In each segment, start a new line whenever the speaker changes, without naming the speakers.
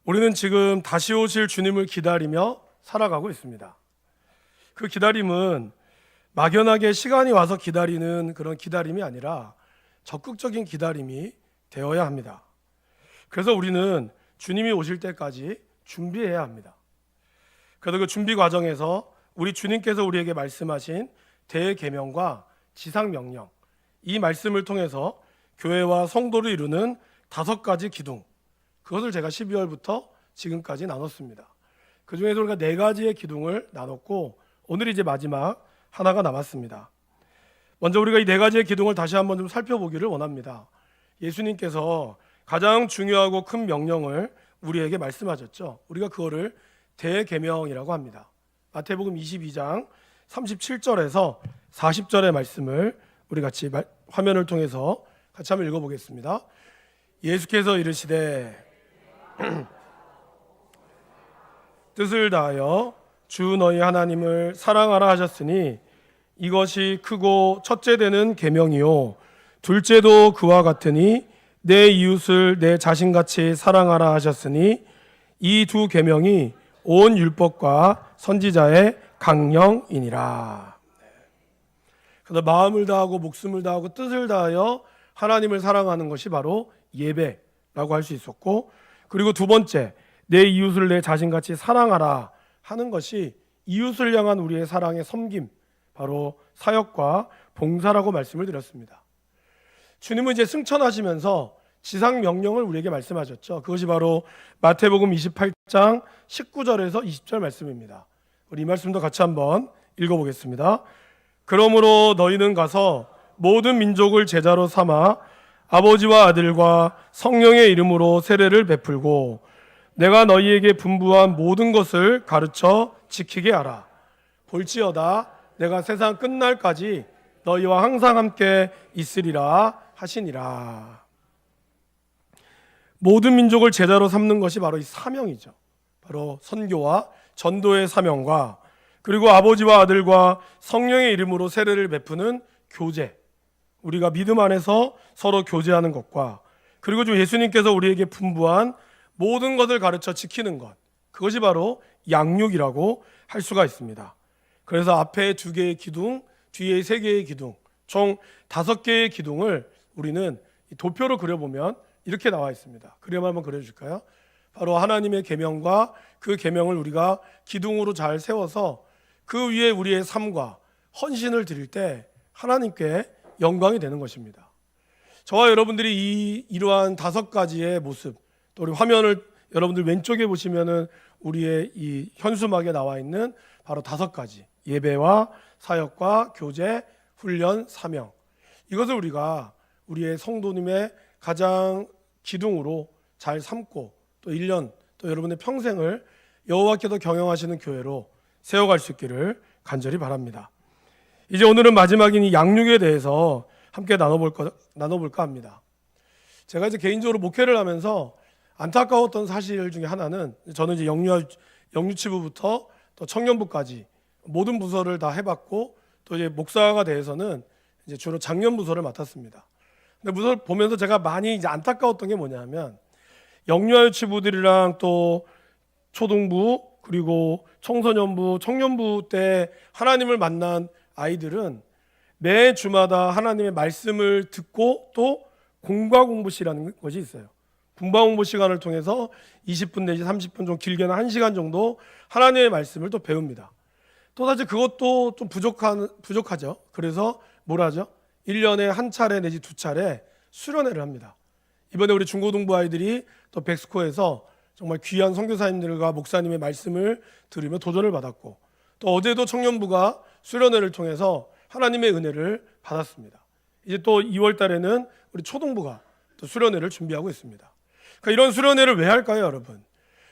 우리는 지금 다시 오실 주님을 기다리며 살아가고 있습니다. 그 기다림은 막연하게 시간이 와서 기다리는 그런 기다림이 아니라 적극적인 기다림이 되어야 합니다. 그래서 우리는 주님이 오실 때까지 준비해야 합니다. 그래서 그 준비 과정에서 우리 주님께서 우리에게 말씀하신 대계명과 지상명령, 이 말씀을 통해서 교회와 성도를 이루는 5가지 기둥, 그것을 제가 12월부터 지금까지 나눴습니다. 그 중에서 우리가 4가지의 기둥을 나눴고 오늘이 이제 마지막 하나가 남았습니다. 먼저 우리가 이 4가지의 기둥을 다시 한번 좀 살펴보기를 원합니다. 예수님께서 가장 중요하고 큰 명령을 우리에게 말씀하셨죠. 우리가 그거를 대계명이라고 합니다. 마태복음 22장 37절에서 40절의 말씀을 우리 같이 화면을 통해서 같이 한번 읽어보겠습니다. 예수께서 이르시되 뜻을 다하여 주 너희 하나님을 사랑하라 하셨으니 이것이 크고 첫째 되는 계명이요 둘째도 그와 같으니 내 이웃을 내 자신같이 사랑하라 하셨으니 이 2 계명이 온 율법과 선지자의 강령이니라. 그래서 마음을 다하고 목숨을 다하고 뜻을 다하여 하나님을 사랑하는 것이 바로 예배라고 할 수 있었고, 그리고 2번째 내 이웃을 내 자신같이 사랑하라 하는 것이 이웃을 향한 우리의 사랑의 섬김, 바로 사역과 봉사라고 말씀을 드렸습니다. 주님은 이제 승천하시면서 지상 명령을 우리에게 말씀하셨죠. 그것이 바로 마태복음 28장 19절에서 20절 말씀입니다. 우리 이 말씀도 같이 한번 읽어보겠습니다. 그러므로 너희는 가서 모든 민족을 제자로 삼아 아버지와 아들과 성령의 이름으로 세례를 베풀고 내가 너희에게 분부한 모든 것을 가르쳐 지키게 하라. 볼지어다 내가 세상 끝날까지 너희와 항상 함께 있으리라 하시니라. 모든 민족을 제자로 삼는 것이 바로 이 사명이죠. 바로 선교와 전도의 사명과 그리고 아버지와 아들과 성령의 이름으로 세례를 베푸는 교제, 우리가 믿음 안에서 서로 교제하는 것과 그리고 주 예수님께서 우리에게 분부한 모든 것을 가르쳐 지키는 것, 그것이 바로 양육이라고 할 수가 있습니다. 그래서 앞에 2개의 기둥, 뒤에 3개의 기둥, 총 5개의 기둥을 우리는 도표로 그려보면 이렇게 나와 있습니다. 그림 한번 그려줄까요? 바로 하나님의 계명과 그 계명을 우리가 기둥으로 잘 세워서 그 위에 우리의 삶과 헌신을 드릴 때 하나님께 영광이 되는 것입니다. 저와 여러분들이 이러한 5가지의 모습, 또 우리 화면을 여러분들 왼쪽에 보시면은 우리의 이 현수막에 나와 있는 바로 5가지, 예배와 사역과 교제, 훈련, 사명, 이것을 우리가 우리의 성도님의 가장 기둥으로 잘 삼고 또 1년 또 여러분의 평생을 여호와께도 경영하시는 교회로 세워갈 수 있기를 간절히 바랍니다. 이제 오늘은 마지막인 이 양육에 대해서 함께 나눠볼까 합니다. 제가 이제 개인적으로 목회를 하면서 안타까웠던 사실 중에 하나는, 저는 이제 영유치부부터 또 청년부까지 모든 부서를 다 해봤고 또 이제 목사가 돼서는 이제 주로 장년 부서를 맡았습니다. 근데 부서 보면서 제가 많이 이제 안타까웠던 게 뭐냐면 영유아유치부들이랑 또 초등부 그리고 청소년부, 청년부 때 하나님을 만난 아이들은 매 주마다 하나님의 말씀을 듣고 또 공과 공부 시간이라는 것이 있어요. 공과 공부 시간을 통해서 20분 내지 30분 좀 길게는 1시간 정도 하나님의 말씀을 또 배웁니다. 또 사실 그것도 좀 부족하죠. 그래서 뭘 하죠? 1년에 1차례 내지 2차례 수련회를 합니다. 이번에 우리 중고등부 아이들이 또 백스코에서 정말 귀한 선교사님들과 목사님의 말씀을 들으며 도전을 받았고, 또 어제도 청년부가 수련회를 통해서 하나님의 은혜를 받았습니다. 이제 또 2월 달에는 우리 초등부가 또 수련회를 준비하고 있습니다. 그러니까 이런 수련회를 왜 할까요, 여러분?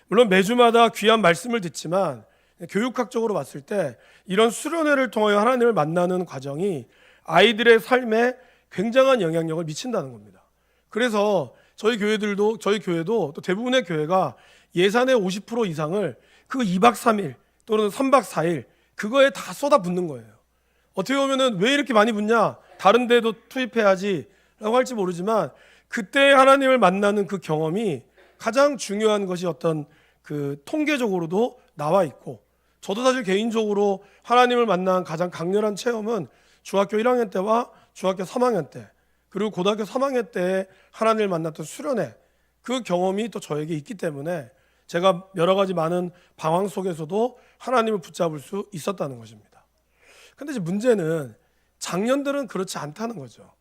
물론 매주마다 귀한 말씀을 듣지만 교육학적으로 봤을 때 이런 수련회를 통하여 하나님을 만나는 과정이 아이들의 삶에 굉장한 영향력을 미친다는 겁니다. 그래서 저희 교회도 또 대부분의 교회가 예산의 50% 이상을 그 2박 3일 또는 3박 4일 그거에 다 쏟아붓는 거예요. 어떻게 보면은 왜 이렇게 많이 붓냐? 다른 데도 투입해야지 라고 할지 모르지만 그때 하나님을 만나는 그 경험이 가장 중요한 것이 어떤 그 통계적으로도 나와 있고, 저도 사실 개인적으로 하나님을 만난 가장 강렬한 체험은 중학교 1학년 때와 중학교 3학년 때, 그리고 고등학교 3학년 때 하나님을 만났던 수련회, 그 경험이 또 저에게 있기 때문에 제가 여러 가지 많은 방황 속에서도 하나님을 붙잡을 수 있었다는 것입니다. 근데 이제 문제는 장년들은 그렇지 않다는 거죠.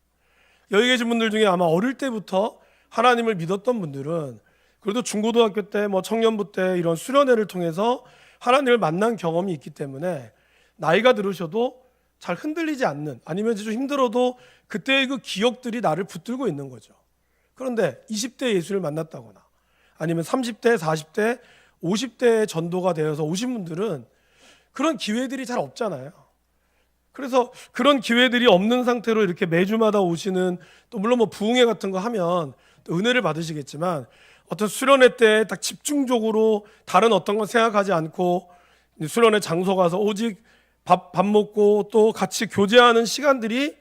여기 계신 분들 중에 아마 어릴 때부터 하나님을 믿었던 분들은 그래도 중고등학교 때, 청년부 때 이런 수련회를 통해서 하나님을 만난 경험이 있기 때문에 나이가 들으셔도 잘 흔들리지 않는, 아니면 좀 힘들어도 그때의 그 기억들이 나를 붙들고 있는 거죠. 그런데 20대 예수를 만났다거나 아니면 30대, 40대, 50대의 전도가 되어서 오신 분들은 그런 기회들이 잘 없잖아요. 그래서 그런 기회들이 없는 상태로 이렇게 매주마다 오시는, 또 물론 부흥회 같은 거 하면 또 은혜를 받으시겠지만, 어떤 수련회 때 딱 집중적으로 다른 어떤 건 생각하지 않고 수련회 장소 가서 오직 밥 먹고 또 같이 교제하는 시간들이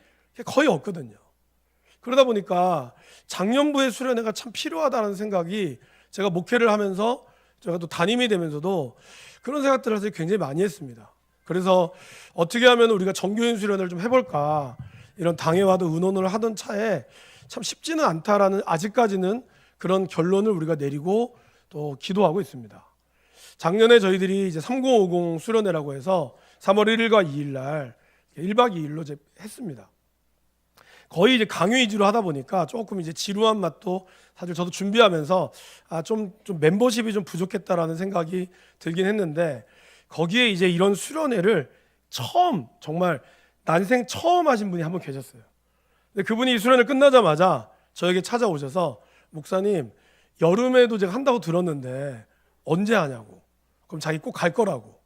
거의 없거든요. 그러다 보니까 작년부의 수련회가 참 필요하다는 생각이, 제가 목회를 하면서 제가 또 담임이 되면서도 그런 생각들을 사실 굉장히 많이 했습니다. 그래서 어떻게 하면 우리가 정교인 수련회를 좀 해볼까, 이런 당회와도 의논을 하던 차에 참 쉽지는 않다라는, 아직까지는 그런 결론을 우리가 내리고 또 기도하고 있습니다. 작년에 저희들이 이제 3050 수련회라고 해서 3월 1일과 2일 날 1박 2일로 이제 했습니다. 거의 이제 강의 위주로 하다 보니까 조금 이제 지루한 맛도, 사실 저도 준비하면서 좀 멤버십이 좀 부족했다라는 생각이 들긴 했는데, 거기에 이제 이런 수련회를 정말 난생 처음 하신 분이 한 분 계셨어요. 근데 그분이 이 수련회 끝나자마자 저에게 찾아오셔서, 목사님, 여름에도 제가 한다고 들었는데 언제 하냐고. 그럼 자기 꼭 갈 거라고.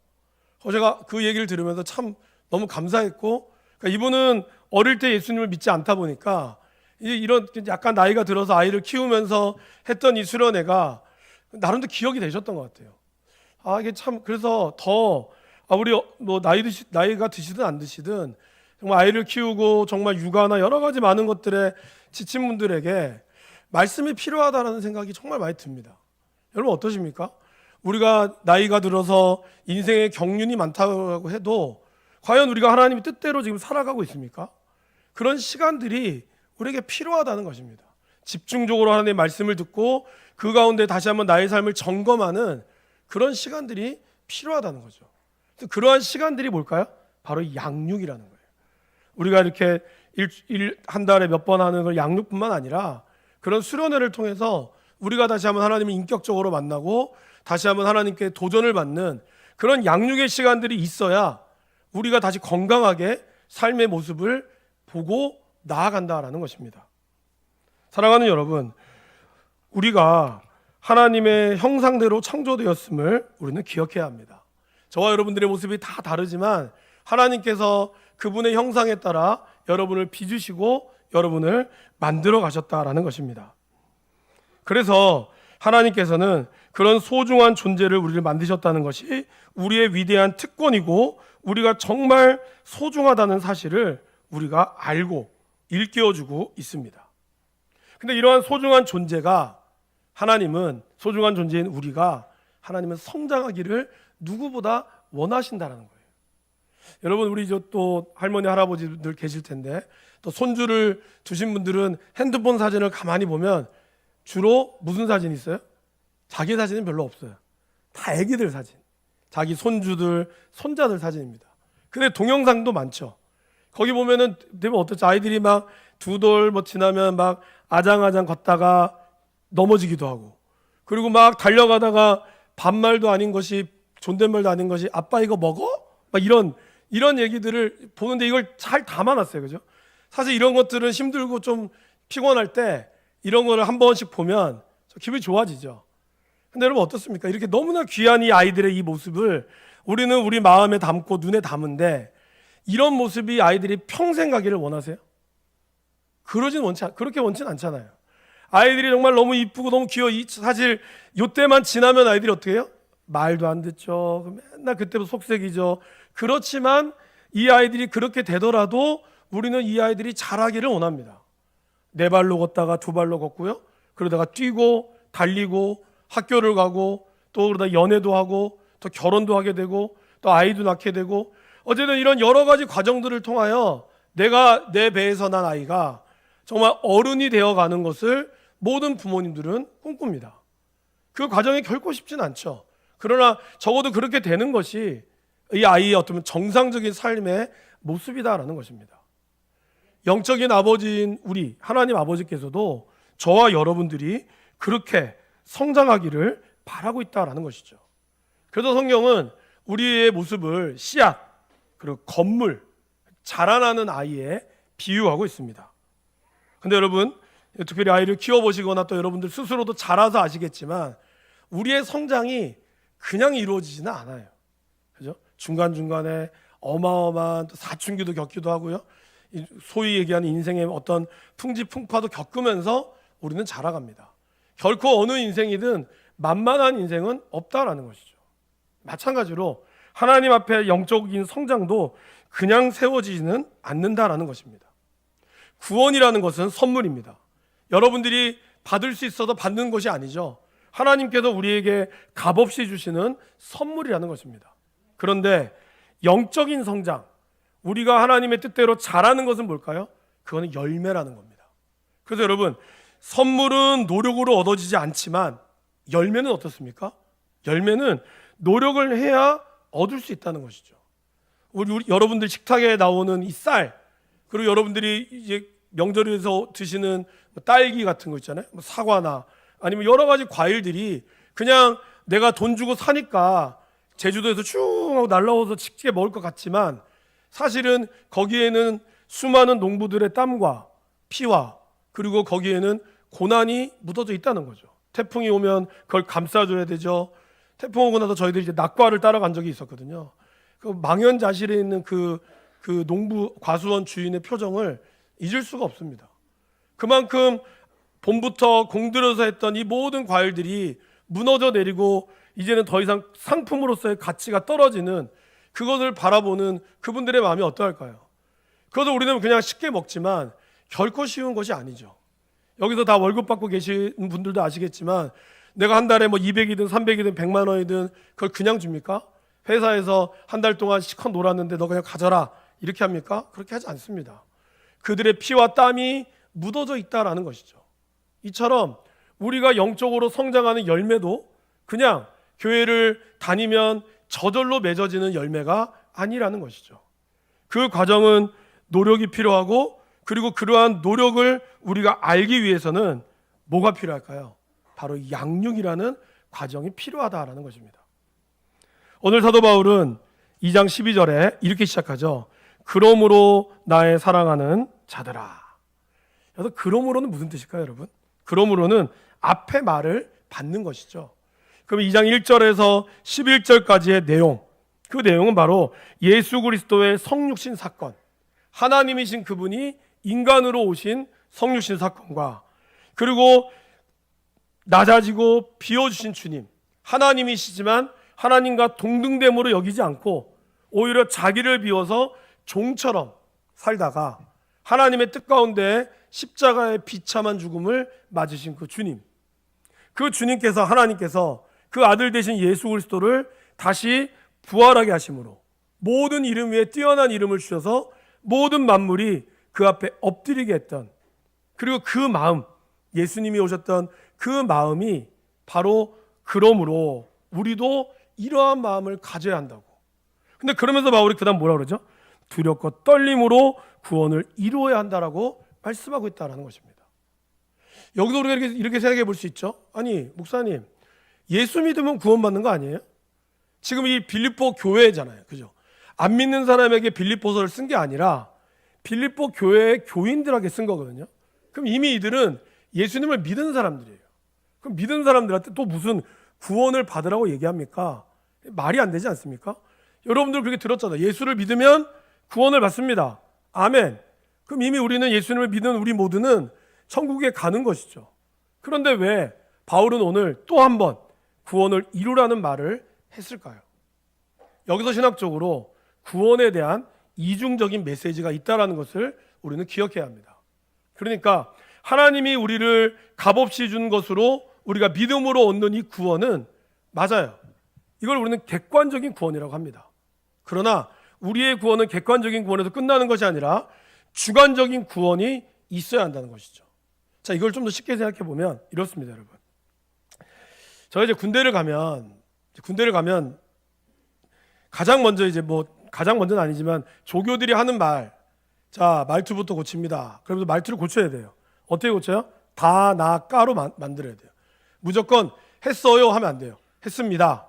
제가 그 얘기를 들으면서 참 너무 감사했고, 그러니까 이분은 어릴 때 예수님을 믿지 않다 보니까 이런 약간 나이가 들어서 아이를 키우면서 했던 이 수련회가 나름대로 기억이 되셨던 것 같아요. 이게 참, 그래서 더 우리 나이가 드시든 안 드시든 정말 아이를 키우고 정말 육아나 여러 가지 많은 것들에 지친 분들에게 말씀이 필요하다는 생각이 정말 많이 듭니다. 여러분 어떠십니까? 우리가 나이가 들어서 인생의 경륜이 많다고 해도 과연 우리가 하나님의 뜻대로 지금 살아가고 있습니까? 그런 시간들이 우리에게 필요하다는 것입니다. 집중적으로 하나님의 말씀을 듣고 그 가운데 다시 한번 나의 삶을 점검하는 그런 시간들이 필요하다는 거죠. 그러한 시간들이 뭘까요? 바로 양육이라는 거예요. 우리가 이렇게 한 달에 몇 번 하는 걸 양육뿐만 아니라, 그런 수련회를 통해서 우리가 다시 한번 하나님을 인격적으로 만나고 다시 한번 하나님께 도전을 받는 그런 양육의 시간들이 있어야 우리가 다시 건강하게 삶의 모습을 보고 나아간다라는 것입니다. 사랑하는 여러분, 우리가 하나님의 형상대로 창조되었음을 우리는 기억해야 합니다. 저와 여러분들의 모습이 다 다르지만 하나님께서 그분의 형상에 따라 여러분을 빚으시고 여러분을 만들어 가셨다라는 것입니다. 그래서 하나님께서는 그런 소중한 존재를 우리를 만드셨다는 것이 우리의 위대한 특권이고, 우리가 정말 소중하다는 사실을 우리가 알고 일깨워주고 있습니다. 근데 이러한 소중한 존재가, 하나님은 소중한 존재인 우리가, 하나님은 성장하기를 누구보다 원하신다는 거예요. 여러분, 우리 또 할머니 할아버지들 계실 텐데, 또 손주를 두신 분들은 핸드폰 사진을 가만히 보면 주로 무슨 사진이 있어요? 자기 사진은 별로 없어요. 다 애기들 사진, 자기 손주들, 손자들 사진입니다. 근데 동영상도 많죠. 거기 보면은 되면 어떻죠? 아이들이 막 두 돌 지나면 막 아장아장 걷다가 넘어지기도 하고, 그리고 막 달려가다가 반말도 아닌 것이, 존댓말도 아닌 것이 아빠 이거 먹어? 막 이런 얘기들을 보는데 이걸 잘 담아놨어요. 그죠? 사실 이런 것들은 힘들고 좀 피곤할 때 이런 거를 한 번씩 보면 기분이 좋아지죠. 근데 여러분 어떻습니까? 이렇게 너무나 귀한 이 아이들의 이 모습을 우리는 우리 마음에 담고 눈에 담은데, 이런 모습이 아이들이 평생 가기를 원하세요? 그렇게 원치는 않잖아요. 아이들이 정말 너무 이쁘고 너무 귀여워. 사실 이때만 지나면 아이들이 어떻게 해요? 말도 안 듣죠. 맨날 그때부터 속색이죠. 그렇지만 이 아이들이 그렇게 되더라도 우리는 이 아이들이 자라기를 원합니다. 네 발로 걷다가 두 발로 걷고요. 그러다가 뛰고 달리고 학교를 가고 또 그러다 연애도 하고 또 결혼도 하게 되고 또 아이도 낳게 되고 어쨌든 이런 여러 가지 과정들을 통하여 내가 내 배에서 난 아이가 정말 어른이 되어가는 것을 모든 부모님들은 꿈꿉니다. 그 과정이 결코 쉽진 않죠. 그러나 적어도 그렇게 되는 것이 이 아이의 어떤 정상적인 삶의 모습이다라는 것입니다. 영적인 아버지인 우리 하나님 아버지께서도 저와 여러분들이 그렇게 성장하기를 바라고 있다라는 것이죠. 그래서 성경은 우리의 모습을 씨앗 그리고 건물, 자라나는 아이에 비유하고 있습니다. 근데 여러분, 특별히 아이를 키워보시거나 또 여러분들 스스로도 자라서 아시겠지만 우리의 성장이 그냥 이루어지지는 않아요. 그죠? 중간중간에 어마어마한 사춘기도 겪기도 하고요. 소위 얘기하는 인생의 어떤 풍지풍파도 겪으면서 우리는 자라갑니다. 결코 어느 인생이든 만만한 인생은 없다라는 것이죠. 마찬가지로 하나님 앞에 영적인 성장도 그냥 세워지지는 않는다라는 것입니다. 구원이라는 것은 선물입니다. 여러분들이 받을 수 있어서 받는 것이 아니죠. 하나님께서 우리에게 값없이 주시는 선물이라는 것입니다. 그런데 영적인 성장, 우리가 하나님의 뜻대로 자라는 것은 뭘까요? 그거는 열매라는 겁니다. 그래서 여러분, 선물은 노력으로 얻어지지 않지만 열매는 어떻습니까? 열매는 노력을 해야 얻을 수 있다는 것이죠. 우리 여러분들 식탁에 나오는 이 쌀, 그리고 여러분들이 이제 명절에서 드시는 딸기 같은 거 있잖아요. 사과나 아니면 여러 가지 과일들이 그냥 내가 돈 주고 사니까 제주도에서 쭉 하고 날라와서 직접 먹을 것 같지만 사실은 거기에는 수많은 농부들의 땀과 피와 그리고 거기에는 고난이 묻어져 있다는 거죠. 태풍이 오면 그걸 감싸줘야 되죠. 태풍 오고 나서 저희들이 이제 낙과를 따라간 적이 있었거든요. 그 망연자실에 있는 그 농부 과수원 주인의 표정을 잊을 수가 없습니다. 그만큼 봄부터 공들여서 했던 이 모든 과일들이 무너져 내리고 이제는 더 이상 상품으로서의 가치가 떨어지는 그것을 바라보는 그분들의 마음이 어떠할까요? 그것을 우리는 그냥 쉽게 먹지만 결코 쉬운 것이 아니죠. 여기서 다 월급 받고 계시는 분들도 아시겠지만 내가 한 달에 뭐 200이든 300이든 100만 원이든 그걸 그냥 줍니까? 회사에서 한 달 동안 시컷 놀았는데 너 그냥 가져라 이렇게 합니까? 그렇게 하지 않습니다. 그들의 피와 땀이 묻어져 있다라는 것이죠. 이처럼 우리가 영적으로 성장하는 열매도 그냥 교회를 다니면 저절로 맺어지는 열매가 아니라는 것이죠. 그 과정은 노력이 필요하고 그리고 그러한 노력을 우리가 알기 위해서는 뭐가 필요할까요? 바로 양육이라는 과정이 필요하다라는 것입니다. 오늘 사도 바울은 2장 12절에 이렇게 시작하죠. 그러므로 나의 사랑하는 자들아. 그래서 그러므로는 무슨 뜻일까요, 여러분? 그러므로는 앞에 말을 받는 것이죠. 그럼 2장 1절에서 11절까지의 내용, 그 내용은 바로 예수 그리스도의 성육신 사건, 하나님이신 그분이 인간으로 오신 성육신 사건과 그리고 낮아지고 비워주신 주님, 하나님이시지만 하나님과 동등됨으로 여기지 않고 오히려 자기를 비워서 종처럼 살다가 하나님의 뜻 가운데 십자가의 비참한 죽음을 맞으신 그 주님, 그 주님께서 하나님께서 그 아들 되신 예수 그리스도를 다시 부활하게 하심으로 모든 이름 위에 뛰어난 이름을 주셔서 모든 만물이 그 앞에 엎드리게 했던, 그리고 그 마음, 예수님이 오셨던 그 마음이 바로 그러므로 우리도 이러한 마음을 가져야 한다고. 근데 그러면서 바울이 그다음 뭐라 그러죠? 두렵고 떨림으로 구원을 이루어야 한다라고 말씀하고 있다라는 것입니다. 여기도 우리가 이렇게 생각해 볼 수 있죠. 아니 목사님, 예수 믿으면 구원받는 거 아니에요? 지금 이 빌립보 교회잖아요, 그죠? 안 믿는 사람에게 빌립보서를 쓴 게 아니라 빌립보 교회의 교인들에게 쓴 거거든요. 그럼 이미 이들은 예수님을 믿은 사람들이에요. 그럼 믿은 사람들한테 또 무슨 구원을 받으라고 얘기합니까? 말이 안 되지 않습니까? 여러분들 그렇게 들었잖아요. 예수를 믿으면 구원을 받습니다. 아멘. 그럼 이미 우리는 예수님을 믿는 우리 모두는 천국에 가는 것이죠. 그런데 왜 바울은 오늘 또 한 번 구원을 이루라는 말을 했을까요? 여기서 신학적으로 구원에 대한 이중적인 메시지가 있다는 것을 우리는 기억해야 합니다. 그러니까 하나님이 우리를 값없이 준 것으로 우리가 믿음으로 얻는 이 구원은 맞아요. 이걸 우리는 객관적인 구원이라고 합니다. 그러나 우리의 구원은 객관적인 구원에서 끝나는 것이 아니라 주관적인 구원이 있어야 한다는 것이죠. 자, 이걸 좀 더 쉽게 생각해 보면 이렇습니다, 여러분. 저희 이제 군대를 가면 가장 먼저 가장 먼저는 아니지만 조교들이 하는 말투부터 고칩니다. 그러면서 말투를 고쳐야 돼요. 어떻게 고쳐요? 다, 나, 까로 만들어야 돼요. 무조건 했어요 하면 안 돼요. 했습니다.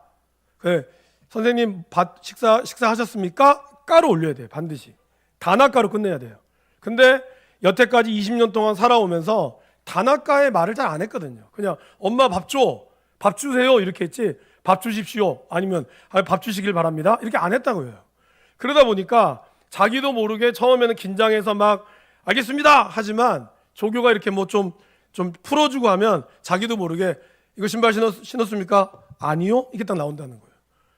선생님 식사하셨습니까? 까로 올려야 돼요. 반드시. 다나까로 끝내야 돼요. 근데 여태까지 20년 동안 살아오면서 다나까의 말을 잘 안 했거든요. 그냥 엄마 밥 줘, 밥 주세요 이렇게 했지, 밥 주십시오 아니면 밥 주시길 바랍니다 이렇게 안 했다고요. 그러다 보니까 자기도 모르게 처음에는 긴장해서 막 알겠습니다 하지만 조교가 이렇게 뭐 좀 풀어주고 하면 자기도 모르게 이거 신발 신었습니까? 아니요? 이렇게 딱 나온다는 거예요.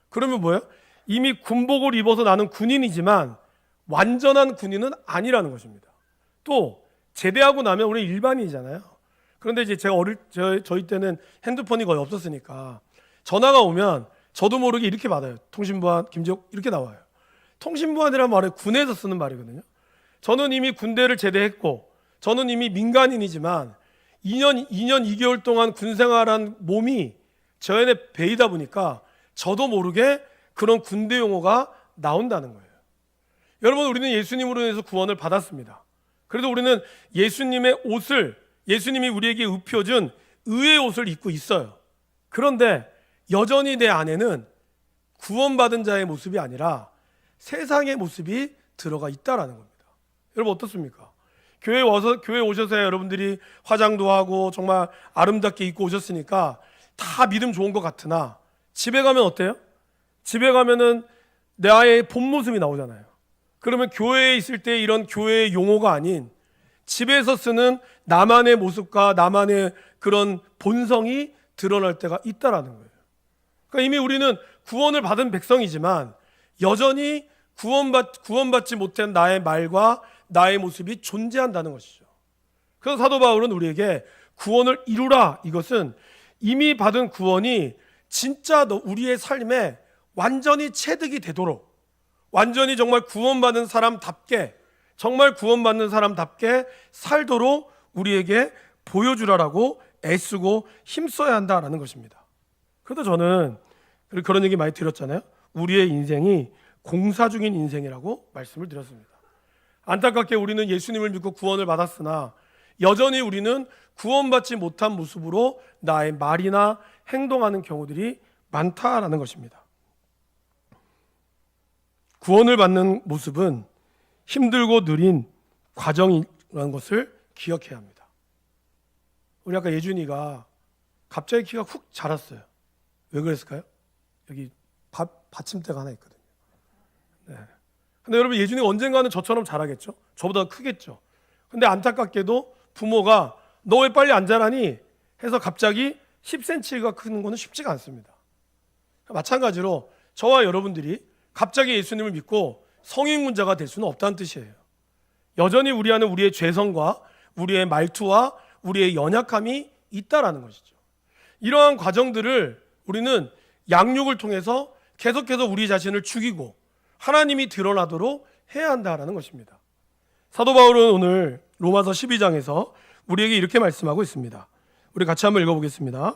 그러면 뭐예요? 이미 군복을 입어서 나는 군인이지만 완전한 군인은 아니라는 것입니다. 또 제대하고 나면 우리 일반인이잖아요. 그런데 이제 저희 때는 핸드폰이 거의 없었으니까 전화가 오면 저도 모르게 이렇게 받아요. 통신부한 김지혁 이렇게 나와요. 통신부한이라는 말은 군에서 쓰는 말이거든요. 저는 이미 군대를 제대했고 저는 이미 민간인이지만 2년 2개월 동안 군 생활한 몸이 저 안에 배이다 보니까 저도 모르게 그런 군대 용어가 나온다는 거예요. 여러분, 우리는 예수님으로 인해서 구원을 받았습니다. 그래도 우리는 예수님이 우리에게 입혀준 의의 옷을 입고 있어요. 그런데 여전히 내 안에는 구원받은 자의 모습이 아니라 세상의 모습이 들어가 있다라는 겁니다. 여러분 어떻습니까? 교회 오셔서 여러분들이 화장도 하고 정말 아름답게 입고 오셨으니까 다 믿음 좋은 것 같으나 집에 가면 어때요? 집에 가면은 나의 본 모습이 나오잖아요. 그러면 교회에 있을 때 이런 교회의 용어가 아닌 집에서 쓰는 나만의 모습과 나만의 그런 본성이 드러날 때가 있다라는 거예요. 그러니까 이미 우리는 구원을 받은 백성이지만 여전히 구원받지 못한 나의 말과 나의 모습이 존재한다는 것이죠. 그래서 사도 바울은 우리에게 구원을 이루라, 이것은 이미 받은 구원이 진짜 우리의 삶에 완전히 체득이 되도록, 완전히 정말 구원받는 사람답게, 정말 구원받는 사람답게 살도록 우리에게 보여주라라고 애쓰고 힘써야 한다라는 것입니다. 그래도 저는 그런 얘기 많이 드렸잖아요. 우리의 인생이 공사 중인 인생이라고 말씀을 드렸습니다. 안타깝게 우리는 예수님을 믿고 구원을 받았으나 여전히 우리는 구원받지 못한 모습으로 나의 말이나 행동하는 경우들이 많다라는 것입니다. 구원을 받는 모습은 힘들고 느린 과정이라는 것을 기억해야 합니다. 우리 아까 예준이가 갑자기 키가 훅 자랐어요. 왜 그랬을까요? 여기 받침대가 하나 있거든요. 네. 근데 여러분, 예준이가 언젠가는 저처럼 자라겠죠? 저보다 크겠죠? 근데 안타깝게도 부모가 너 왜 빨리 안 자라니? 해서 갑자기 10cm가 크는 것은 쉽지가 않습니다. 마찬가지로 저와 여러분들이 갑자기 예수님을 믿고 성인군자가 될 수는 없다는 뜻이에요. 여전히 우리 안에 우리의 죄성과 우리의 말투와 우리의 연약함이 있다라는 것이죠. 이러한 과정들을 우리는 양육을 통해서 계속해서 우리 자신을 죽이고 하나님이 드러나도록 해야 한다라는 것입니다. 사도 바울은 오늘 로마서 12장에서 우리에게 이렇게 말씀하고 있습니다. 우리 같이 한번 읽어보겠습니다.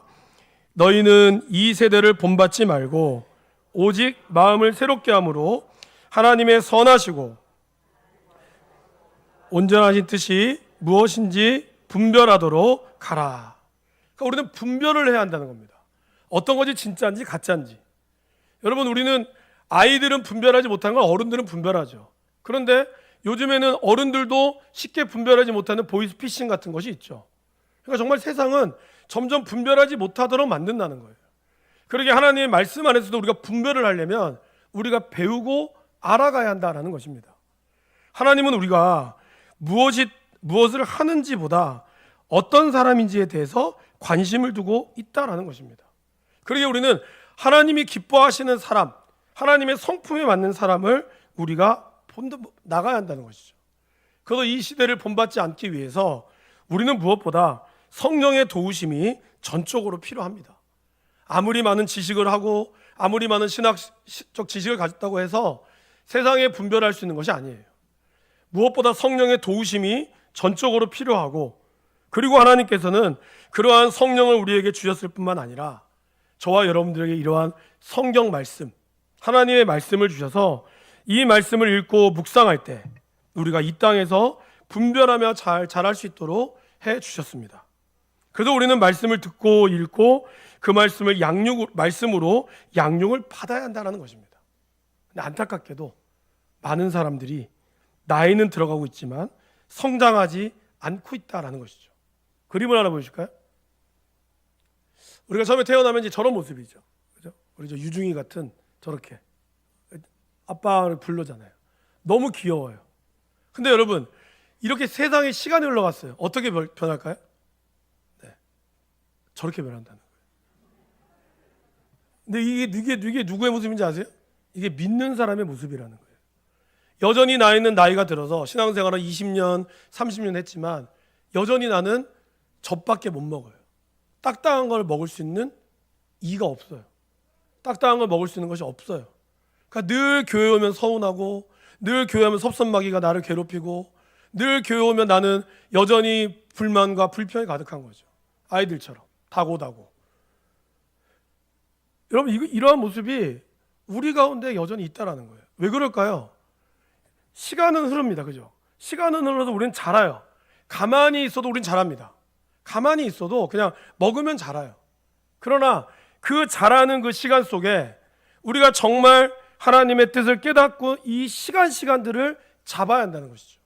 너희는 이 세대를 본받지 말고 오직 마음을 새롭게 함으로 하나님의 선하시고 온전하신 뜻이 무엇인지 분별하도록 가라. 그러니까 우리는 분별을 해야 한다는 겁니다. 어떤 것이 진짜인지 가짜인지. 여러분, 우리는 아이들은 분별하지 못한 걸 어른들은 분별하죠. 그런데 요즘에는 어른들도 쉽게 분별하지 못하는 보이스피싱 같은 것이 있죠. 그러니까 정말 세상은 점점 분별하지 못하도록 만든다는 거예요. 그러게 하나님의 말씀 안에서도 우리가 분별을 하려면 우리가 배우고 알아가야 한다는 것입니다. 하나님은 우리가 무엇을 하는지보다 어떤 사람인지에 대해서 관심을 두고 있다는 것입니다. 그러게 우리는 하나님이 기뻐하시는 사람, 하나님의 성품에 맞는 사람을 우리가 나가야 한다는 것이죠. 그래서 이 시대를 본받지 않기 위해서 우리는 무엇보다 성령의 도우심이 전적으로 필요합니다. 아무리 많은 지식을 하고 아무리 많은 신학적 지식을 가졌다고 해서 세상에 분별할 수 있는 것이 아니에요. 무엇보다 성령의 도우심이 전적으로 필요하고, 그리고 하나님께서는 그러한 성령을 우리에게 주셨을 뿐만 아니라 저와 여러분들에게 이러한 성경 말씀, 하나님의 말씀을 주셔서 이 말씀을 읽고 묵상할 때 우리가 이 땅에서 분별하며 잘 자랄 수 있도록 해 주셨습니다. 그래서 우리는 말씀을 듣고 읽고 그 말씀을 말씀으로 양육을 받아야 한다는 것입니다. 근데 안타깝게도 많은 사람들이 나이는 들어가고 있지만 성장하지 않고 있다는 것이죠. 그림을 하나 보여줄까요? 우리가 처음에 태어나면 이제 저런 모습이죠. 그죠? 우리 저 유중이 같은 저렇게 아빠를 부르잖아요. 너무 귀여워요. 근데 여러분, 이렇게 세상에 시간이 흘러갔어요. 어떻게 변할까요? 네, 저렇게 변한다는 거예요. 근데 이게 누구의 모습인지 아세요? 이게 믿는 사람의 모습이라는 거예요. 여전히 나이가 들어서 신앙생활을 20년, 30년 했지만 여전히 나는 젖밖에 못 먹어요. 딱딱한 걸 먹을 수 있는 이가 없어요. 딱딱한 걸 먹을 수 있는 것이 없어요. 그러니까 늘 교회 오면 서운하고, 늘 교회 오면 섭섭마귀가 나를 괴롭히고, 늘 교회 오면 나는 여전히 불만과 불평이 가득한 거죠. 아이들처럼 다고다고. 여러분, 이러한 모습이 우리 가운데 여전히 있다라는 거예요. 왜 그럴까요? 시간은 흐릅니다. 그죠? 시간은 흘러서 우리는 자라요. 가만히 있어도 우린 자랍니다. 가만히 있어도 그냥 먹으면 자라요. 그러나 그 자라는 그 시간 속에 우리가 정말 하나님의 뜻을 깨닫고 이 시간들을 잡아야 한다는 것이죠.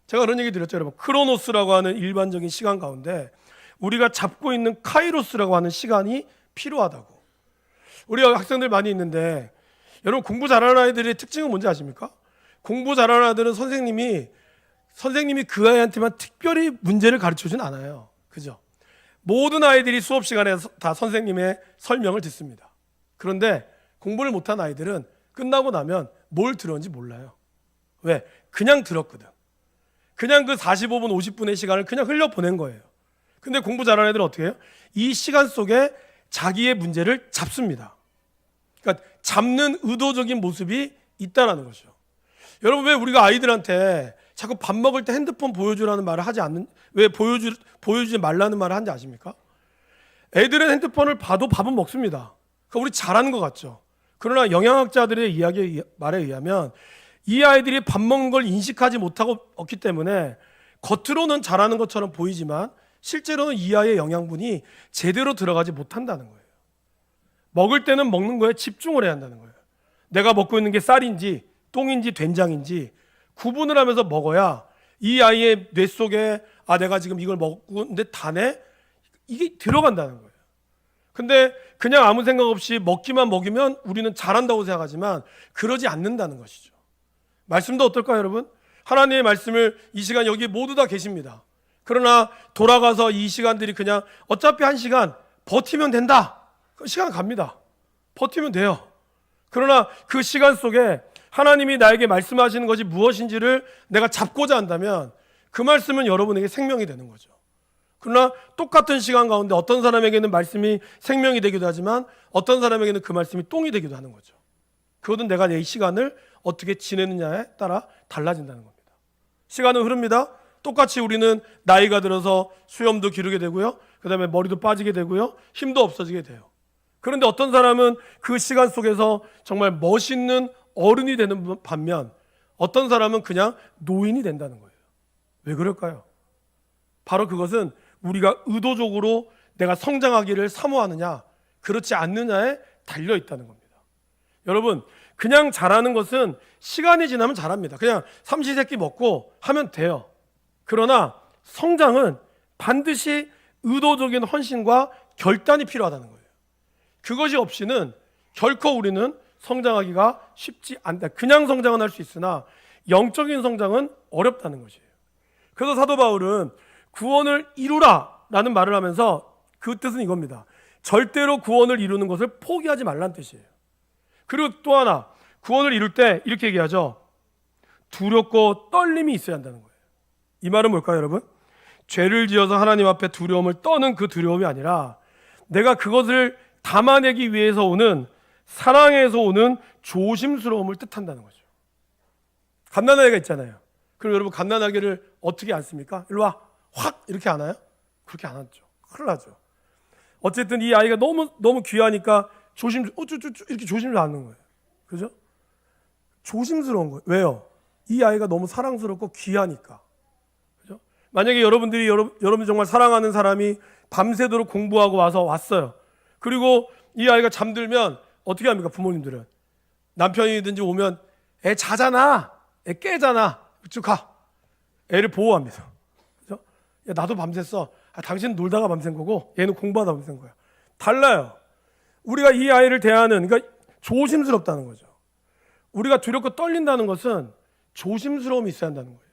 제가 그런 얘기 드렸죠, 여러분. 크로노스라고 하는 일반적인 시간 가운데 우리가 잡고 있는 카이로스라고 하는 시간이 필요하다고. 우리 학생들 많이 있는데, 여러분, 공부 잘하는 아이들의 특징은 뭔지 아십니까? 공부 잘하는 아이들은 선생님이 그 아이한테만 특별히 문제를 가르쳐주진 않아요. 그죠? 모든 아이들이 수업 시간에 다 선생님의 설명을 듣습니다. 그런데 공부를 못한 아이들은 끝나고 나면 뭘 들었는지 몰라요. 왜? 그냥 들었거든. 그냥 그 45분, 50분의 시간을 그냥 흘려보낸 거예요. 근데 공부 잘하는 애들은 어떻게 해요? 이 시간 속에 자기의 문제를 잡습니다. 그러니까 잡는 의도적인 모습이 있다는 거죠. 여러분, 왜 우리가 아이들한테 자꾸 밥 먹을 때 핸드폰 보여주라는 말을 왜 보여주지 말라는 말을 하는지 아십니까? 애들은 핸드폰을 봐도 밥은 먹습니다. 그러니까 우리 잘하는 것 같죠. 그러나 영양학자들의 말에 의하면 이 아이들이 밥 먹는 걸 인식하지 못하고 없기 때문에 겉으로는 잘하는 것처럼 보이지만 실제로는 이 아이의 영양분이 제대로 들어가지 못한다는 거예요. 먹을 때는 먹는 거에 집중을 해야 한다는 거예요. 내가 먹고 있는 게 쌀인지 똥인지 된장인지 구분을 하면서 먹어야 이 아이의 뇌 속에 내가 지금 이걸 먹는데 다네? 이게 들어간다는 거예요. 근데 그냥 아무 생각 없이 먹기만 먹이면 우리는 잘한다고 생각하지만 그러지 않는다는 것이죠. 말씀도 어떨까요, 여러분? 하나님의 말씀을 이 시간 여기 모두 다 계십니다. 그러나 돌아가서 이 시간들이 그냥 어차피 1시간 버티면 된다. 그 시간 갑니다. 버티면 돼요. 그러나 그 시간 속에 하나님이 나에게 말씀하시는 것이 무엇인지를 내가 잡고자 한다면 그 말씀은 여러분에게 생명이 되는 거죠. 그러나 똑같은 시간 가운데 어떤 사람에게는 말씀이 생명이 되기도 하지만 어떤 사람에게는 그 말씀이 똥이 되기도 하는 거죠. 그것은 내가 내 시간을 어떻게 지내느냐에 따라 달라진다는 겁니다. 시간은 흐릅니다. 똑같이 우리는 나이가 들어서 수염도 기르게 되고요. 그 다음에 머리도 빠지게 되고요. 힘도 없어지게 돼요. 그런데 어떤 사람은 그 시간 속에서 정말 멋있는 어른이 되는 반면 어떤 사람은 그냥 노인이 된다는 거예요. 왜 그럴까요? 바로 그것은 우리가 의도적으로 내가 성장하기를 사모하느냐 그렇지 않느냐에 달려 있다는 겁니다. 여러분, 그냥 잘하는 것은 시간이 지나면 잘합니다. 그냥 삼시세끼 먹고 하면 돼요. 그러나 성장은 반드시 의도적인 헌신과 결단이 필요하다는 거예요. 그것이 없이는 결코 우리는 성장하기가 쉽지 않다. 그냥 성장은 할 수 있으나 영적인 성장은 어렵다는 것이에요. 그래서 사도 바울은 구원을 이루라 라는 말을 하면서 그 뜻은 이겁니다. 절대로 구원을 이루는 것을 포기하지 말라는 뜻이에요. 그리고 또 하나, 구원을 이룰 때 이렇게 얘기하죠. 두렵고 떨림이 있어야 한다는 거예요. 이 말은 뭘까요, 여러분? 죄를 지어서 하나님 앞에 두려움을 떠는 그 두려움이 아니라 내가 그것을 담아내기 위해서 오는 사랑에서 오는 조심스러움을 뜻한다는 거죠. 갓난아이가 애가 있잖아요. 그럼 여러분 갓난아기를 어떻게 안습니까? 일로 와, 확 이렇게 안아요? 그렇게 안 안죠. 큰일 나죠. 어쨌든 이 아이가 너무 귀하니까 이렇게 조심스럽게 안는 거예요. 그죠? 조심스러운 거예요. 왜요? 이 아이가 너무 사랑스럽고 귀하니까. 그죠? 만약에 여러분 정말 사랑하는 사람이 밤새도록 공부하고 왔어요. 그리고 이 아이가 잠들면 어떻게 합니까? 부모님들은 남편이든지 오면 애 자잖아, 애 깨잖아, 쭉 가. 애를 보호합니다. 그죠? 야, 나도 밤샜어. 당신은 놀다가 밤샌 거고 얘는 공부하다 밤샌 거야. 달라요. 우리가 이 아이를 대하는, 그러니까 조심스럽다는 거죠. 우리가 두렵고 떨린다는 것은 조심스러움이 있어야 한다는 거예요.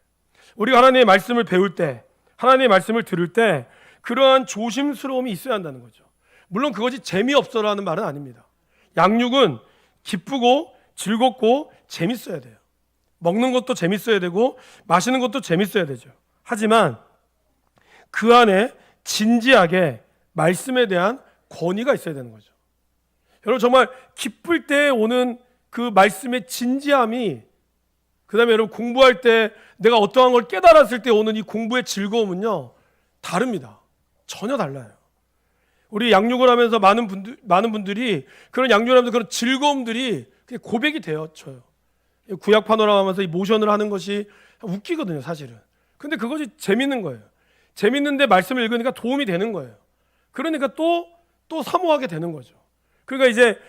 우리가 하나님의 말씀을 배울 때, 하나님의 말씀을 들을 때 그러한 조심스러움이 있어야 한다는 거죠. 물론 그것이 재미없어라는 말은 아닙니다. 양육은 기쁘고 즐겁고 재밌어야 돼요. 먹는 것도 재밌어야 되고 마시는 것도 재밌어야 되죠. 하지만 그 안에 진지하게 말씀에 대한 권위가 있어야 되는 거죠. 여러분 정말 기쁠 때 오는 그 말씀의 진지함이, 그 다음에 여러분 공부할 때 내가 어떠한 걸 깨달았을 때 오는 이 공부의 즐거움은요 다릅니다. 전혀 달라요. 우리 양육을 하면서 많은 분들이 그런 양육을 하면서 그런 즐거움들이 고백이 되어져요. 구약 파노라마 하면서 이 모션을 하는 것이 웃기거든요 사실은. 근데 그것이 재밌는 거예요. 재밌는데 말씀을 읽으니까 도움이 되는 거예요. 그러니까 또 사모하게 되는 거죠. 그러니까 이제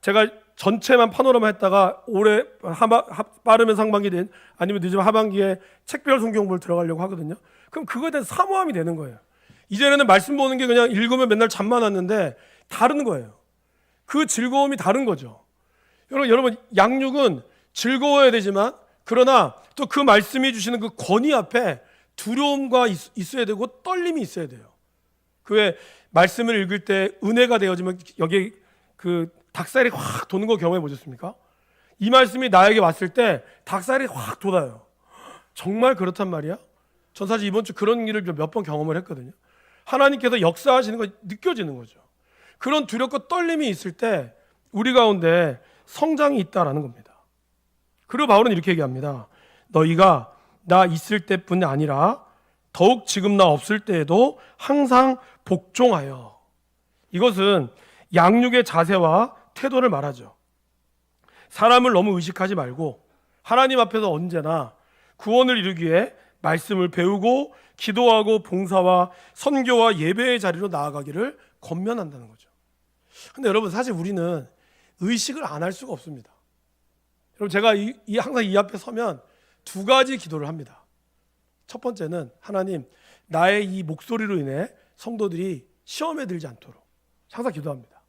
제가 전체만 파노라마 했다가 올해 빠르면 상반기 아니면 늦으면 하반기에 책별 성경부를 들어가려고 하거든요. 그럼 그거에 대한 사모함이 되는 거예요. 이전에는 말씀 보는 게 그냥 읽으면 맨날 잠만 왔는데 다른 거예요. 그 즐거움이 다른 거죠. 여러분 양육은 즐거워야 되지만 그러나 또 그 말씀이 주시는 그 권위 앞에 두려움과 있어야 되고 떨림이 있어야 돼요. 그 말씀을 읽을 때 은혜가 되어지면 여기에 그 닭살이 확 도는 거 경험해 보셨습니까? 이 말씀이 나에게 왔을 때 닭살이 확 돋아요. 정말 그렇단 말이야? 전 사실 이번 주 그런 일을 몇 번 경험을 했거든요. 하나님께서 역사하시는 거 느껴지는 거죠. 그런 두렵고 떨림이 있을 때 우리 가운데 성장이 있다라는 겁니다. 그리고 바울은 이렇게 얘기합니다. 너희가 나 있을 때뿐이 아니라 더욱 지금 나 없을 때에도 항상 복종하여. 이것은 양육의 자세와 태도를 말하죠. 사람을 너무 의식하지 말고 하나님 앞에서 언제나 구원을 이루기 위해 말씀을 배우고 기도하고 봉사와 선교와 예배의 자리로 나아가기를 권면한다는 거죠. 근데 여러분 사실 우리는 의식을 안 할 수가 없습니다. 여러분 제가 항상 이 앞에 서면 두 가지 기도를 합니다. 첫 번째는 하나님 나의 이 목소리로 인해 성도들이 시험에 들지 않도록 항상 기도합니다.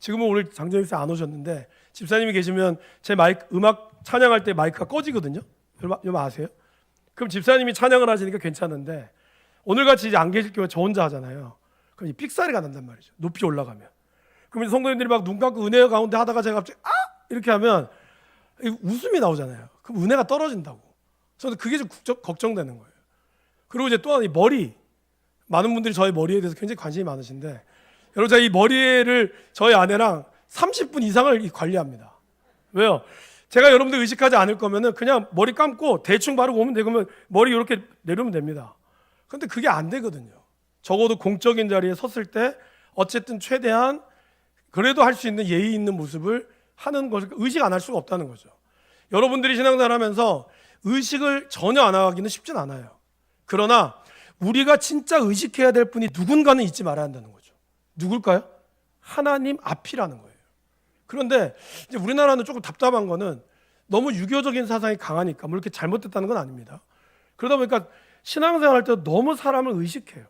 지금은 오늘 장정익 씨 안 오셨는데 집사님이 계시면 제 음악 찬양할 때 마이크가 꺼지거든요. 여러분 아세요? 그럼 집사님이 찬양을 하시니까 괜찮은데 오늘같이 이제 안 계실 경우에 저 혼자 하잖아요. 그럼 이 삑사리가 난단 말이죠. 높이 올라가면. 그럼 성도님들이 막 눈 감고 은혜 가운데 하다가 제가 갑자기 이렇게 하면 웃음이 나오잖아요. 그럼 은혜가 떨어진다고. 저는 그게 좀 걱정되는 거예요. 그리고 이제 또 하나 이 머리. 많은 분들이 저희 머리에 대해서 굉장히 관심이 많으신데 여러분 제가 이 머리를 저희 아내랑 30분 이상을 관리합니다. 왜요? 제가 여러분들 의식하지 않을 거면은 그냥 머리 감고 대충 바르고 오면 되고 그러면 머리 이렇게 내리면 됩니다. 근데 그게 안 되거든요. 적어도 공적인 자리에 섰을 때 어쨌든 최대한 그래도 할 수 있는 예의 있는 모습을 하는 것을 의식 안 할 수가 없다는 거죠. 여러분들이 신앙생활 하면서 의식을 전혀 안 하기는 쉽진 않아요. 그러나 우리가 진짜 의식해야 될 분이 누군가는 잊지 말아야 한다는 거죠. 누굴까요? 하나님 앞이라는 거예요. 그런데 이제 우리나라는 조금 답답한 거는 너무 유교적인 사상이 강하니까 뭐 이렇게 잘못됐다는 건 아닙니다. 그러다 보니까 신앙생활 할 때 너무 사람을 의식해요.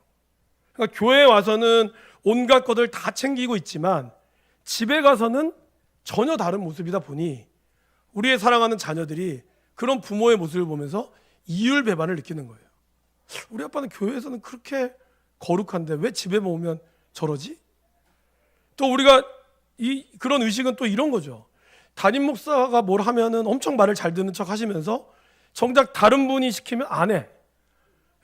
그러니까 교회에 와서는 온갖 것을 다 챙기고 있지만 집에 가서는 전혀 다른 모습이다 보니 우리의 사랑하는 자녀들이 그런 부모의 모습을 보면서 이율배반을 느끼는 거예요. 우리 아빠는 교회에서는 그렇게 거룩한데 왜 집에 오면 저러지? 또 우리가 그런 의식은 또 이런 거죠. 담임 목사가 뭘 하면은 엄청 말을 잘 듣는 척 하시면서 정작 다른 분이 시키면 안 해.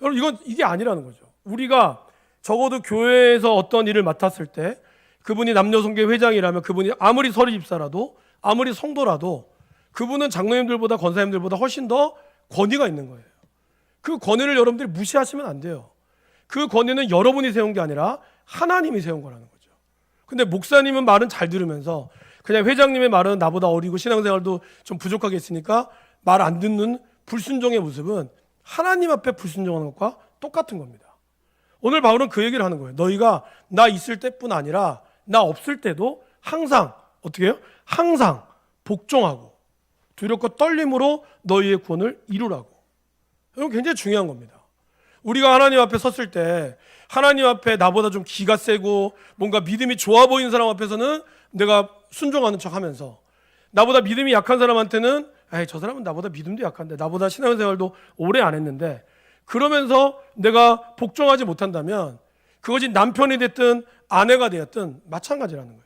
여러분 이게 아니라는 거죠. 우리가 적어도 교회에서 어떤 일을 맡았을 때 그분이 남녀송계 회장이라면 그분이 아무리 서리집사라도 아무리 성도라도 그분은 장로님들보다 권사님들보다 훨씬 더 권위가 있는 거예요. 그 권위를 여러분들이 무시하시면 안 돼요. 그 권위는 여러분이 세운 게 아니라 하나님이 세운 거라는 거죠. 근데 목사님은 말은 잘 들으면서 그냥 회장님의 말은 나보다 어리고 신앙생활도 좀 부족하게 했으니까 말 안 듣는 불순종의 모습은 하나님 앞에 불순종하는 것과 똑같은 겁니다. 오늘 바울은 그 얘기를 하는 거예요. 너희가 나 있을 때뿐 아니라 나 없을 때도 항상 어떻게 해요? 항상 복종하고 두렵고 떨림으로 너희의 구원을 이루라고. 이건 굉장히 중요한 겁니다. 우리가 하나님 앞에 섰을 때 하나님 앞에 나보다 좀 기가 세고 뭔가 믿음이 좋아 보이는 사람 앞에서는 내가 순종하는 척 하면서 나보다 믿음이 약한 사람한테는 에이, 저 사람은 나보다 믿음도 약한데 나보다 신앙생활도 오래 안 했는데 그러면서 내가 복종하지 못한다면 그것이 남편이 됐든 아내가 되었든 마찬가지라는 거예요.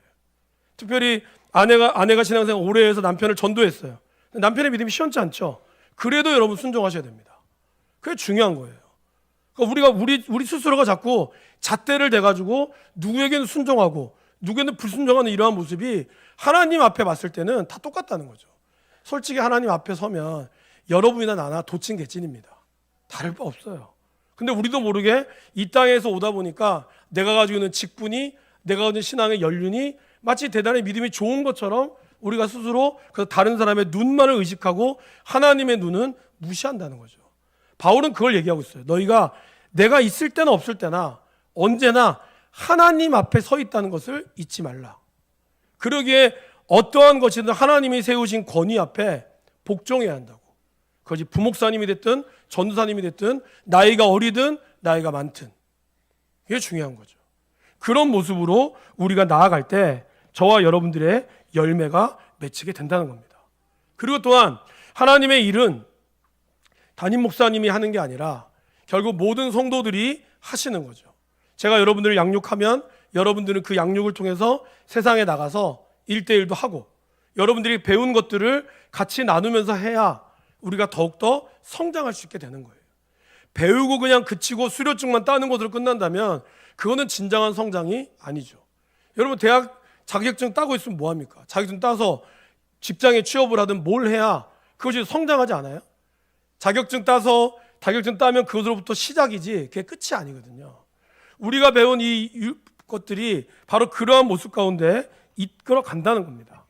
특별히 아내가 신앙생활 오래 해서 남편을 전도했어요. 남편의 믿음이 시원치 않죠. 그래도 여러분 순종하셔야 됩니다. 그게 중요한 거예요. 그러니까 우리 스스로가 자꾸 잣대를 대가지고 누구에게는 순종하고 누구에게는 불순종하는 이러한 모습이 하나님 앞에 봤을 때는 다 똑같다는 거죠. 솔직히 하나님 앞에 서면 여러분이나 나나 도친 개찐입니다. 다를 바 없어요. 근데 우리도 모르게 이 땅에서 오다 보니까 내가 가지고 있는 직분이 내가 가지고 있는 신앙의 연륜이 마치 대단히 믿음이 좋은 것처럼 우리가 스스로 그래서 다른 사람의 눈만을 의식하고 하나님의 눈은 무시한다는 거죠. 바울은 그걸 얘기하고 있어요. 너희가 내가 있을 때나 없을 때나 언제나 하나님 앞에 서 있다는 것을 잊지 말라. 그러기에 어떠한 것이든 하나님이 세우신 권위 앞에 복종해야 한다고. 그것이 부목사님이 됐든 전도사님이 됐든 나이가 어리든 나이가 많든 이게 중요한 거죠. 그런 모습으로 우리가 나아갈 때 저와 여러분들의 열매가 맺히게 된다는 겁니다. 그리고 또한 하나님의 일은 담임 목사님이 하는 게 아니라 결국 모든 성도들이 하시는 거죠. 제가 여러분들을 양육하면 여러분들은 그 양육을 통해서 세상에 나가서 1대1도 하고 여러분들이 배운 것들을 같이 나누면서 해야 우리가 더욱더 성장할 수 있게 되는 거예요. 배우고 그냥 그치고 수료증만 따는 것으로 끝난다면 그거는 진정한 성장이 아니죠. 여러분 대학 자격증 따고 있으면 뭐합니까? 자격증 따서 직장에 취업을 하든 뭘 해야 그것이 성장하지 않아요? 자격증 따면 그것으로부터 시작이지 그게 끝이 아니거든요. 우리가 배운 이 것들이 바로 그러한 모습 가운데 이끌어 간다는 겁니다.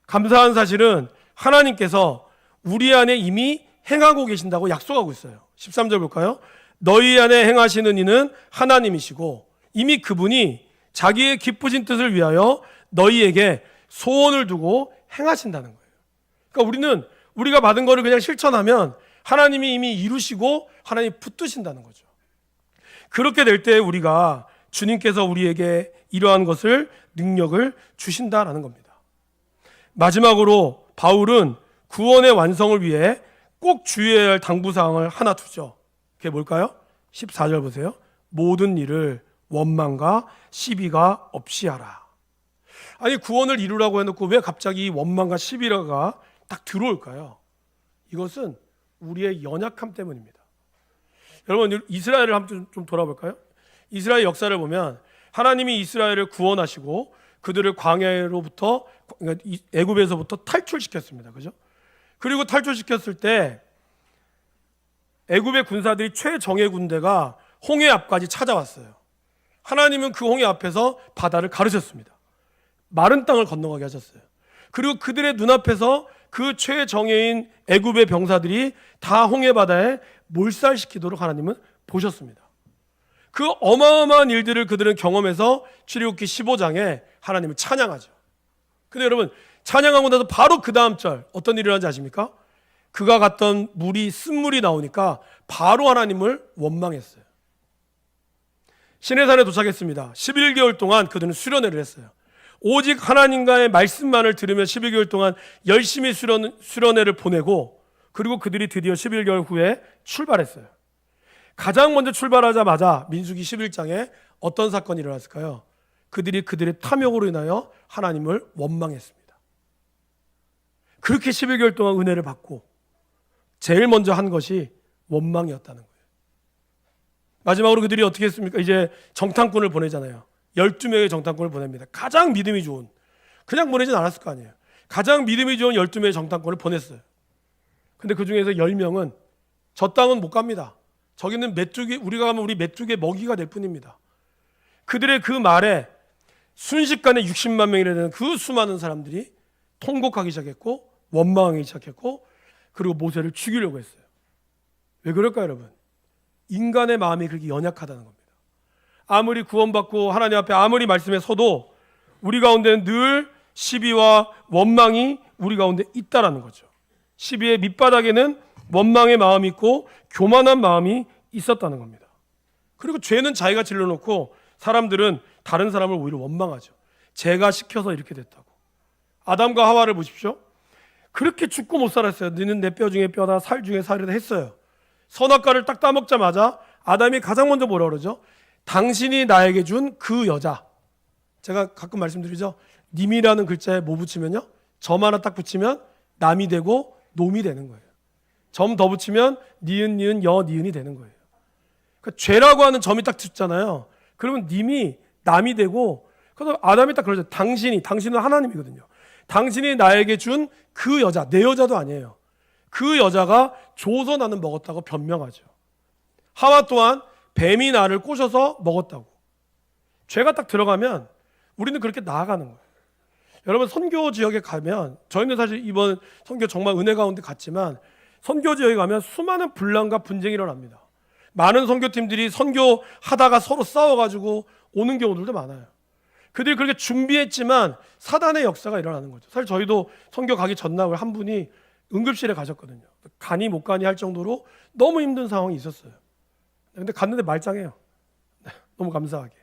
감사한 사실은 하나님께서 우리 안에 이미 행하고 계신다고 약속하고 있어요. 13절 볼까요? 너희 안에 행하시는 이는 하나님이시고 이미 그분이 자기의 기쁘신 뜻을 위하여 너희에게 소원을 두고 행하신다는 거예요. 그러니까 우리가 받은 거를 그냥 실천하면 하나님이 이미 이루시고 하나님이 붙드신다는 거죠. 그렇게 될 때 우리가 주님께서 우리에게 이러한 것을 능력을 주신다라는 겁니다. 마지막으로 바울은 구원의 완성을 위해 꼭 주의해야 할 당부사항을 하나 두죠. 그게 뭘까요? 14절 보세요. 모든 일을 원망과 시비가 없이 하라. 아니 구원을 이루라고 해놓고 왜 갑자기 원망과 시비가 딱 들어올까요? 이것은 우리의 연약함 때문입니다. 여러분 이스라엘을 한번 좀 돌아볼까요? 이스라엘 역사를 보면 하나님이 이스라엘을 구원하시고 그들을 광야로부터 그러니까 애굽에서부터 탈출시켰습니다. 그죠? 그리고 탈출시켰을 때 애굽의 군사들이 최정예 군대가 홍해 앞까지 찾아왔어요. 하나님은 그 홍해 앞에서 바다를 가르셨습니다. 마른 땅을 건너가게 하셨어요. 그리고 그들의 눈앞에서 그 최정예인 애굽의 병사들이 다 홍해 바다에 몰살시키도록 하나님은 보셨습니다. 그 어마어마한 일들을 그들은 경험해서 출애굽기 15장에 하나님을 찬양하죠. 근데 여러분 찬양하고 나서 바로 그 다음 절 어떤 일을 하는지 아십니까? 그가 갔던 물이 쓴물이 나오니까 바로 하나님을 원망했어요. 시내산에 도착했습니다. 11개월 동안 그들은 수련회를 했어요. 오직 하나님과의 말씀만을 들으며 11개월 동안 열심히 수련회를 보내고 그리고 그들이 드디어 11개월 후에 출발했어요. 가장 먼저 출발하자마자 민수기 11장에 어떤 사건이 일어났을까요? 그들이 그들의 탐욕으로 인하여 하나님을 원망했습니다. 그렇게 11개월 동안 은혜를 받고 제일 먼저 한 것이 원망이었다는 거예요. 마지막으로 그들이 어떻게 했습니까? 이제 정탐꾼을 보내잖아요. 12명의 정탐꾼을 보냅니다. 가장 믿음이 좋은, 그냥 보내진 않았을 거 아니에요. 가장 믿음이 좋은 12명의 정탐꾼을 보냈어요. 근데 그 중에서 10명은 저 땅은 못 갑니다. 저기는 메뚜기, 우리가 가면 우리 메뚜기의 먹이가 될 뿐입니다. 그들의 그 말에 순식간에 60만 명이나 되는 그 수많은 사람들이 통곡하기 시작했고 원망하기 시작했고 그리고 모세를 죽이려고 했어요. 왜 그럴까요, 여러분? 인간의 마음이 그렇게 연약하다는 겁니다. 아무리 구원받고 하나님 앞에 아무리 말씀에 서도 우리 가운데는 늘 시비와 원망이 우리 가운데 있다라는 거죠. 시비의 밑바닥에는 원망의 마음이 있고 교만한 마음이 있었다는 겁니다. 그리고 죄는 자기가 질러놓고 사람들은 다른 사람을 오히려 원망하죠. 제가 시켜서 이렇게 됐다고. 아담과 하와를 보십시오. 그렇게 죽고 못 살았어요. 너는 내 뼈 중에 뼈다 살 중에 살이다 했어요. 선악과를 딱 따먹자마자 아담이 가장 먼저 뭐라 그러죠? 당신이 나에게 준 그 여자. 제가 가끔 말씀드리죠. 님이라는 글자에 뭐 붙이면요? 점 하나 딱 붙이면 남이 되고 놈이 되는 거예요. 점 더 붙이면 니은 니은 여 니은이 되는 거예요. 그러니까 죄라고 하는 점이 딱 붙잖아요. 그러면 님이 남이 되고 그래서 아담이 딱 그러죠. 당신은 하나님이거든요. 당신이 나에게 준 그 여자, 내 여자도 아니에요. 그 여자가 줘서 나는 먹었다고 변명하죠. 하와 또한 뱀이 나를 꼬셔서 먹었다고. 죄가 딱 들어가면 우리는 그렇게 나아가는 거예요. 여러분 선교 지역에 가면 저희는 사실 이번 선교 정말 은혜 가운데 갔지만 선교 지역에 가면 수많은 분란과 분쟁이 일어납니다. 많은 선교팀들이 선교하다가 서로 싸워가지고 오는 경우들도 많아요. 그들이 그렇게 준비했지만 사단의 역사가 일어나는 거죠. 사실 저희도 선교 가기 전날 한 분이 응급실에 가셨거든요. 가니 못 가니 할 정도로 너무 힘든 상황이 있었어요. 근데 갔는데 말짱해요. 너무 감사하게.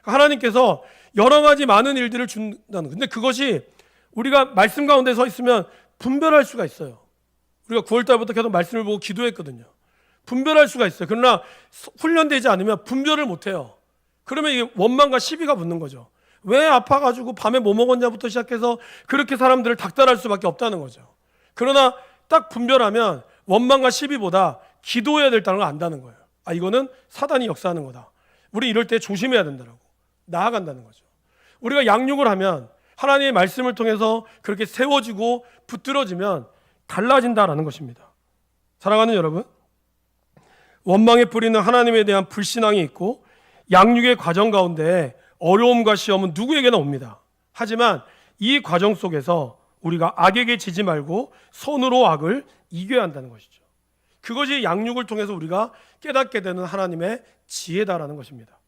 하나님께서 여러 가지 많은 일들을 준다는. 근데 그것이 우리가 말씀 가운데 서 있으면 분별할 수가 있어요. 우리가 9월 달부터 계속 말씀을 보고 기도했거든요. 분별할 수가 있어요. 그러나 훈련되지 않으면 분별을 못 해요. 그러면 이게 원망과 시비가 붙는 거죠. 왜 아파가지고 밤에 뭐 먹었냐부터 시작해서 그렇게 사람들을 닥달할 수밖에 없다는 거죠. 그러나 딱 분별하면 원망과 시비보다 기도해야 될다는 걸 안다는 거예요. 아, 이거는 사단이 역사하는 거다. 우리 이럴 때 조심해야 된다라고. 나아간다는 거죠. 우리가 양육을 하면 하나님의 말씀을 통해서 그렇게 세워지고 붙들어지면 달라진다라는 것입니다. 사랑하는 여러분, 원망의 뿌리는 하나님에 대한 불신앙이 있고 양육의 과정 가운데 어려움과 시험은 누구에게나 옵니다. 하지만 이 과정 속에서 우리가 악에게 지지 말고 선으로 악을 이겨야 한다는 것이죠. 그것이 양육을 통해서 우리가 깨닫게 되는 하나님의 지혜다라는 것입니다.